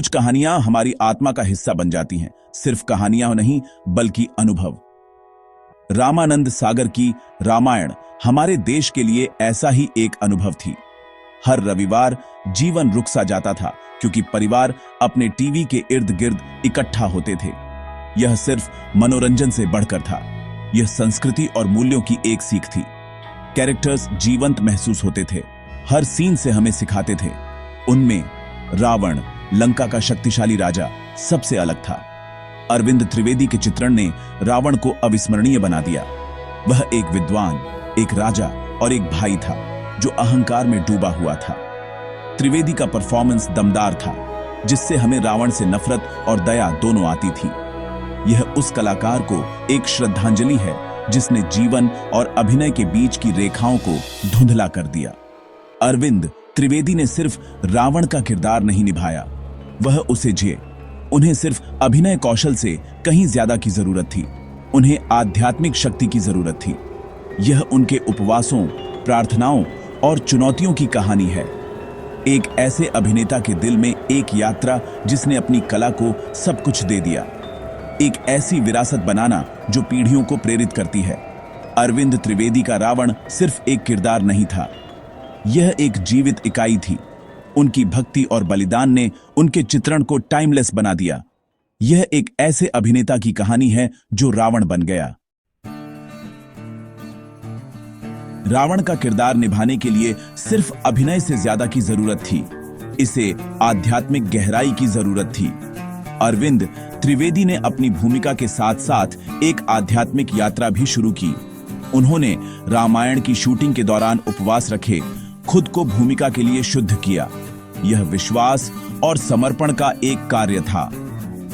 कुछ कहानियां हमारी आत्मा का हिस्सा बन जाती हैं, सिर्फ कहानियां नहीं बल्कि अनुभव। रामानंद सागर की रामायण हमारे देश के लिए ऐसा ही एक अनुभव थी। हर रविवार जीवन रुक सा जाता था क्योंकि परिवार अपने टीवी के इर्द गिर्द इकट्ठा होते थे। यह सिर्फ मनोरंजन से बढ़कर था, यह संस्कृति और मूल्यों की एक सीख थी। कैरेक्टर्स जीवंत महसूस होते थे, हर सीन से हमें सिखाते थे। उनमें रावण, लंका का शक्तिशाली राजा, सबसे अलग था। अरविंद त्रिवेदी के चित्रण ने रावण को अविस्मरणीय बना दिया। वह एक विद्वान, एक राजा और एक भाई था जो अहंकार में डूबा हुआ था। त्रिवेदी का परफॉर्मेंस दमदार था, जिससे हमें रावण से नफरत और दया दोनों आती थी। यह उस कलाकार को एक श्रद्धांजलि है जिसने जीवन और अभिनय के बीच की रेखाओं को धुंधला कर दिया। अरविंद त्रिवेदी ने सिर्फ रावण का किरदार नहीं निभाया, वह उसे जिए। उन्हें सिर्फ अभिनय कौशल से कहीं ज्यादा की जरूरत थी, उन्हें आध्यात्मिक शक्ति की जरूरत थी। यह उनके उपवासों, प्रार्थनाओं और चुनौतियों की कहानी है। एक ऐसे अभिनेता के दिल में एक यात्रा जिसने अपनी कला को सब कुछ दे दिया। एक ऐसी विरासत बनाना जो पीढ़ियों को प्रेरित करती है। अरविंद त्रिवेदी का रावण सिर्फ एक किरदार नहीं था, यह एक जीवित इकाई थी। उनकी भक्ति और बलिदान ने उनके चित्रण को टाइमलेस बना दिया। यह एक ऐसे अभिनेता की कहानी है जो रावण बन गया। रावण का किरदार निभाने के लिए सिर्फ अभिनय से ज्यादा की जरूरत थी, इसे आध्यात्मिक गहराई की जरूरत थी। अरविंद त्रिवेदी ने अपनी भूमिका के साथ साथ एक आध्यात्मिक यात्रा भी शुरू की। उन्होंने रामायण की शूटिंग के दौरान उपवास रखे, खुद को भूमिका के लिए शुद्ध किया। यह विश्वास और समर्पण का एक कार्य था।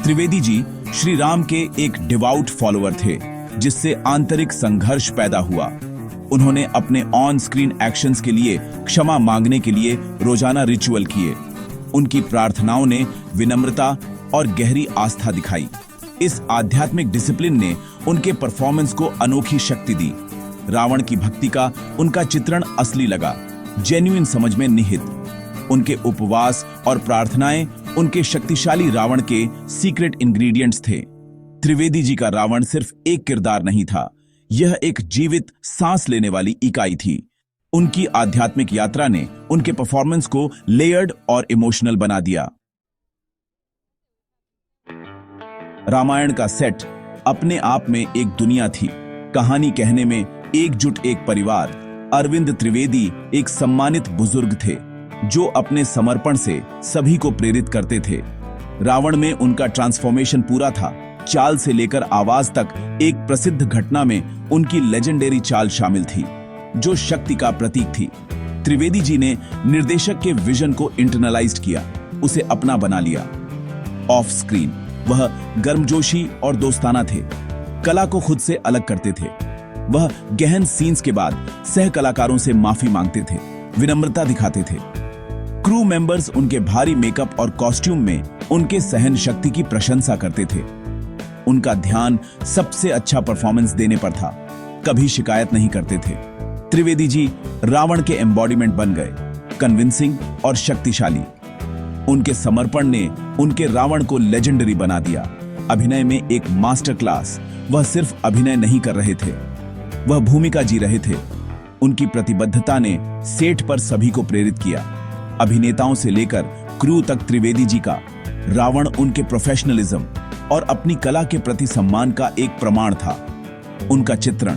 त्रिवेदी जी श्री राम के एक डिवाउट फॉलोअर थे, जिससे आंतरिक संघर्ष पैदा हुआ। उन्होंने अपने ऑन स्क्रीन एक्शंस के लिए क्षमा मांगने के लिए रोजाना रिचुअल किए। उनकी प्रार्थनाओं ने विनम्रता और गहरी आस्था दिखाई। इस आध्यात्मिक डिसिप्लिन ने उनके परफॉर्मेंस को अनोखी शक्ति दी। रावण की भक्ति का उनका चित्रण असली लगा, जेन्युइन समझ में निहित। उनके उपवास और प्रार्थनाएं उनके शक्तिशाली रावण के सीक्रेट इंग्रेडिएंट्स थे। त्रिवेदी जी का रावण सिर्फ एक किरदार नहीं था, यह एक जीवित सांस लेने वाली इकाई थी। उनकी आध्यात्मिक यात्रा ने उनके परफॉर्मेंस को लेयर्ड और इमोशनल बना दिया। रामायण का सेट अपने आप में एक दुनिया थी, कहानी कहने में एकजुट एक परिवार। अरविंद त्रिवेदी एक सम्मानित बुजुर्ग थे जो अपने समर्पण से सभी को प्रेरित करते थे। रावण में उनका ट्रांसफॉर्मेशन पूरा था, चाल से लेकर आवाज तक। एक प्रसिद्ध घटना में उनकी लेजेंडरी चाल शामिल थी जो शक्ति का प्रतीक थी। त्रिवेदी जी ने निर्देशक के विजन को इंटरनलाइज्ड किया, उसे अपना बना लिया। ऑफ स्क्रीन वह गर्मजोशी और दोस्ताना थे, कला को खुद से अलग करते थे। वह गहन सीन्स के बाद सह कलाकारों से माफी मांगते थे, विनम्रता दिखाते थे। क्रू मेंबर्स उनके भारी मेकअप और कॉस्ट्यूम में उनके सहन शक्ति की प्रशंसा करते थे। उनका ध्यान सबसे अच्छा परफॉर्मेंस देने पर था, कभी शिकायत नहीं करते थे। त्रिवेदी जी रावण के एम्बॉडीमेंट बन गए, कन्विंसिंग और शक्तिशाली। उनके समर्पण ने उनके रावण को लेजेंडरी बना दिया। अभिनय में एक मास्टर क्लास। वह सिर्फ अभिनय नहीं कर रहे थे, वह भूमिका जी रहे थे। उनकी प्रतिबद्धता ने सेट पर सभी को प्रेरित किया, अभिनेताओं से लेकर क्रू तक। त्रिवेदी जी का रावण उनके प्रोफेशनलिज्म और अपनी कला के प्रति सम्मान का एक प्रमाण था। उनका चित्रण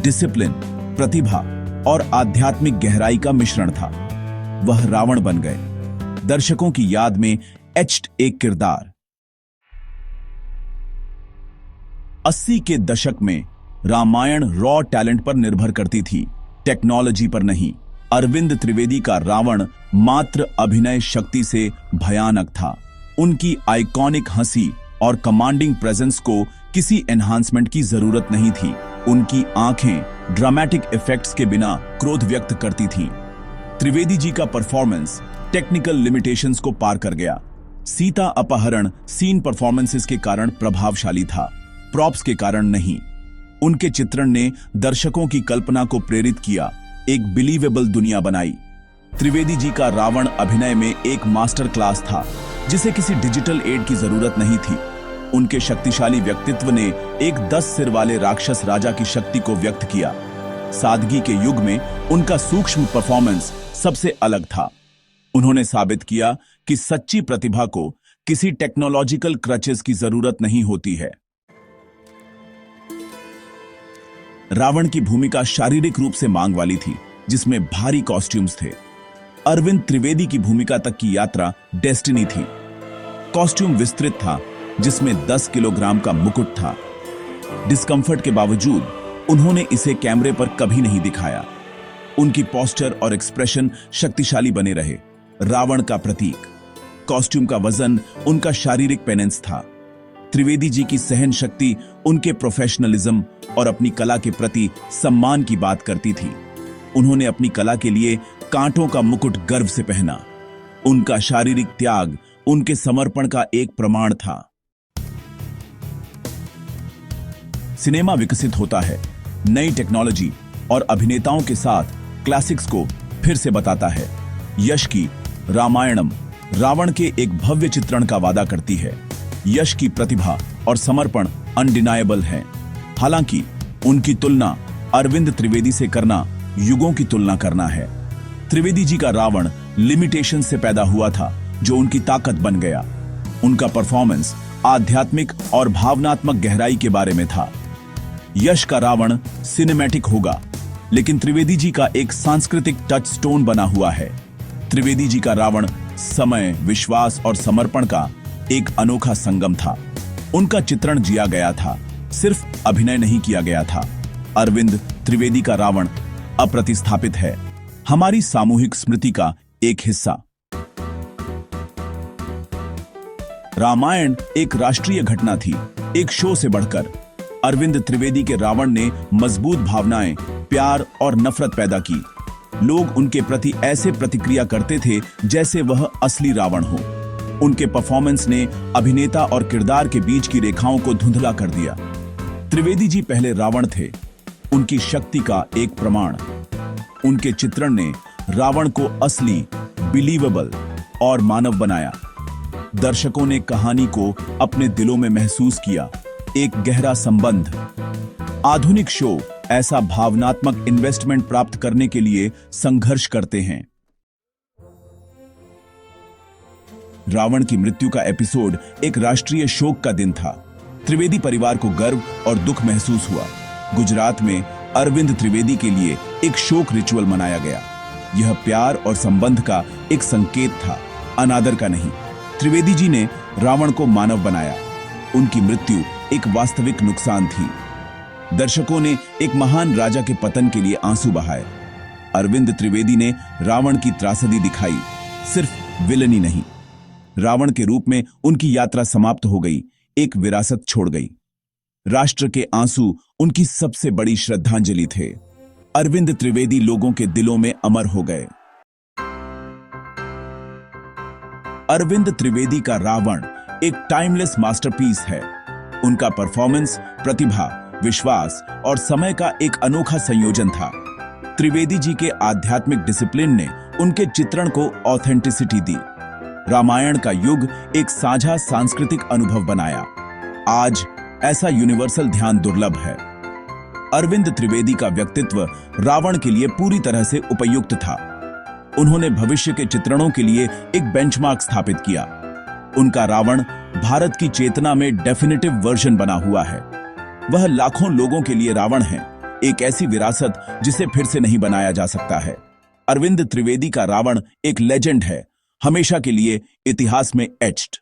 डिसिप्लिन, प्रतिभा और आध्यात्मिक गहराई का मिश्रण था। वह रावण बन गए, दर्शकों की याद में एच्ड एक किरदार। 80 के दशक में रामायण रॉ टैलेंट पर निर्भर करती थी, टेक्नोलॉजी पर नहीं। अरविंद त्रिवेदी का रावण मात्र अभिनय शक्ति से भयानक था। उनकी आइकॉनिक हंसी और कमांडिंग प्रेजेंस को किसी एनहांसमेंट की जरूरत नहीं थी। उनकी आंखें ड्रामेटिक इफेक्ट्स के बिना क्रोध व्यक्त करती थीं। त्रिवेदी जी का परफॉर्मेंस टेक्निकल लिमिटेशंस को पार कर गया। सीता अपहरण सीन परफॉर्मेंसेस के कारण प्रभावशाली था, प्रॉप्स के कारण नहीं। उनके चित्रण ने दर्शकों की कल्पना को प्रेरित किया, एक बिलीवेबल दुनिया बनाई। त्रिवेदी जी का रावण अभिनय में एक मास्टर क्लास था। जिसे किसी डिजिटल एड की जरूरत नहीं थी। उनके शक्तिशाली व्यक्तित्व ने एक 10 सिर वाले राक्षस राजा की शक्ति को व्यक्त किया। सादगी के युग में उनका सूक्ष्म परफॉर्मेंस सबसे अलग था। उन्होंने साबित किया कि सच्ची प्रतिभा को किसी टेक्नोलॉजिकल क्रचेस की जरूरत नहीं होती है। रावण की भूमिका शारीरिक रूप से मांग वाली थी, जिसमें भारी कॉस्ट्यूम्स थे। अरविंद त्रिवेदी की भूमिका तक की यात्रा डेस्टिनी थी। कॉस्ट्यूम विस्तृत था, जिसमें 10 किलोग्राम का मुकुट था। डिस्कंफर्ट के बावजूद उन्होंने इसे कैमरे पर कभी नहीं दिखाया। उनकी पोस्चर और एक्सप्रेशन शक्तिशाली बने रहे। रावण का प्रतीक। कॉस्ट्यूम का वजन उनका शारीरिक पेनेंस था। त्रिवेदी जी की सहन शक्ति उनके प्रोफेशनलिज्म और अपनी कला के प्रति सम्मान की बात करती थी। उन्होंने अपनी कला के लिए कांटों का मुकुट गर्व से पहना। उनका शारीरिक त्याग उनके समर्पण का एक प्रमाण था। सिनेमा विकसित होता है, नई टेक्नोलॉजी और अभिनेताओं के साथ क्लासिक्स को फिर से बताता है। यश की रामायणम रावण के एक भव्य चित्रण का वादा करती है। यश की प्रतिभा और समर्पण अनडिनायबल है। हालांकि उनकी तुलना अरविंद त्रिवेदी से करना युगों की तुलना करना है। त्रिवेदी जी का रावण लिमिटेशन से पैदा हुआ था, जो उनकी ताकत बन गया। उनका परफॉर्मेंस आध्यात्मिक और भावनात्मक गहराई के बारे में था। यश का रावण सिनेमैटिक होगा, लेकिन त्रिवेदी जी का एक सांस्कृतिक टच स्टोन बना हुआ है। त्रिवेदी जी का रावण समय, विश्वास और समर्पण का एक अनोखा संगम था। उनका चित्रण जिया गया था, सिर्फ अभिनय नहीं किया गया था। अरविंद त्रिवेदी का रावण अप्रतिस्थापित है, हमारी सामूहिक स्मृति का एक हिस्सा। रामायण एक राष्ट्रीय घटना थी, एक शो से बढ़कर। अरविंद त्रिवेदी के रावण ने मजबूत भावनाएं, प्यार और नफरत पैदा की। लोग उनके प्रति ऐसे प्रतिक्रिया करते थे जैसे वह असली रावण हो। उनके परफॉर्मेंस ने अभिनेता और किरदार के बीच की रेखाओं को धुंधला कर दिया। त्रिवेदी जी पहले रावण थे, उनकी शक्ति का एक प्रमाण। उनके चित्रण ने रावण को असली, बिलीवेबल और मानव बनाया। दर्शकों ने कहानी को अपने दिलों में महसूस किया, एक गहरा संबंध। आधुनिक शो ऐसा भावनात्मक इन्वेस्टमेंट प्राप्त करने के लिए संघर्ष करते हैं। रावण की मृत्यु का एपिसोड एक राष्ट्रीय शोक का दिन था। त्रिवेदी परिवार को गर्व और दुख महसूस हुआ। गुजरात में अरविंद त्रिवेदी के लिए एक शोक रिचुअल मनाया गया। यह प्यार और संबंध का एक संकेत था, अनादर का नहीं। त्रिवेदी जी ने रावण को मानव बनाया। उनकी मृत्यु एक वास्तविक नुकसान थी। दर्शकों ने एक महान राजा के पतन के लिए आंसू बहाए। अरविंद त्रिवेदी ने रावण की त्रासदी दिखाई, सिर्फ विलनी नहीं। रावण के रूप में उनकी यात्रा समाप्त हो गई, एक विरासत छोड़ गई। राष्ट्र के आंसू उनकी सबसे बड़ी श्रद्धांजलि थे। अरविंद त्रिवेदी लोगों के दिलों में अमर हो गए। अरविंद त्रिवेदी का रावण एक टाइमलेस मास्टरपीस है। उनका परफॉर्मेंस, प्रतिभा, विश्वास और समय का एक अनोखा संयोजन था। त्रिवेदी जी के आध्यात्मिक डिसिप्लिन ने उनके चित्रण को ऑथेंटिसिटी दी। रामायण का युग एक साझा सांस्कृतिक अनुभव बनाया। आज ऐसा यूनिवर्सल ध्यान दुर्लभ है। अरविंद त्रिवेदी का व्यक्तित्व रावण के लिए पूरी तरह से उपयुक्त था। उन्होंने भविष्य के चित्रणों के लिए एक बेंचमार्क स्थापित किया। उनका रावण भारत की चेतना में डेफिनेटिव वर्जन बना हुआ है। वह लाखों लोगों के लिए रावण है, एक ऐसी विरासत जिसे फिर से नहीं बनाया जा सकता है। अरविंद त्रिवेदी का रावण एक लेजेंड है, हमेशा के लिए इतिहास में एच्ड।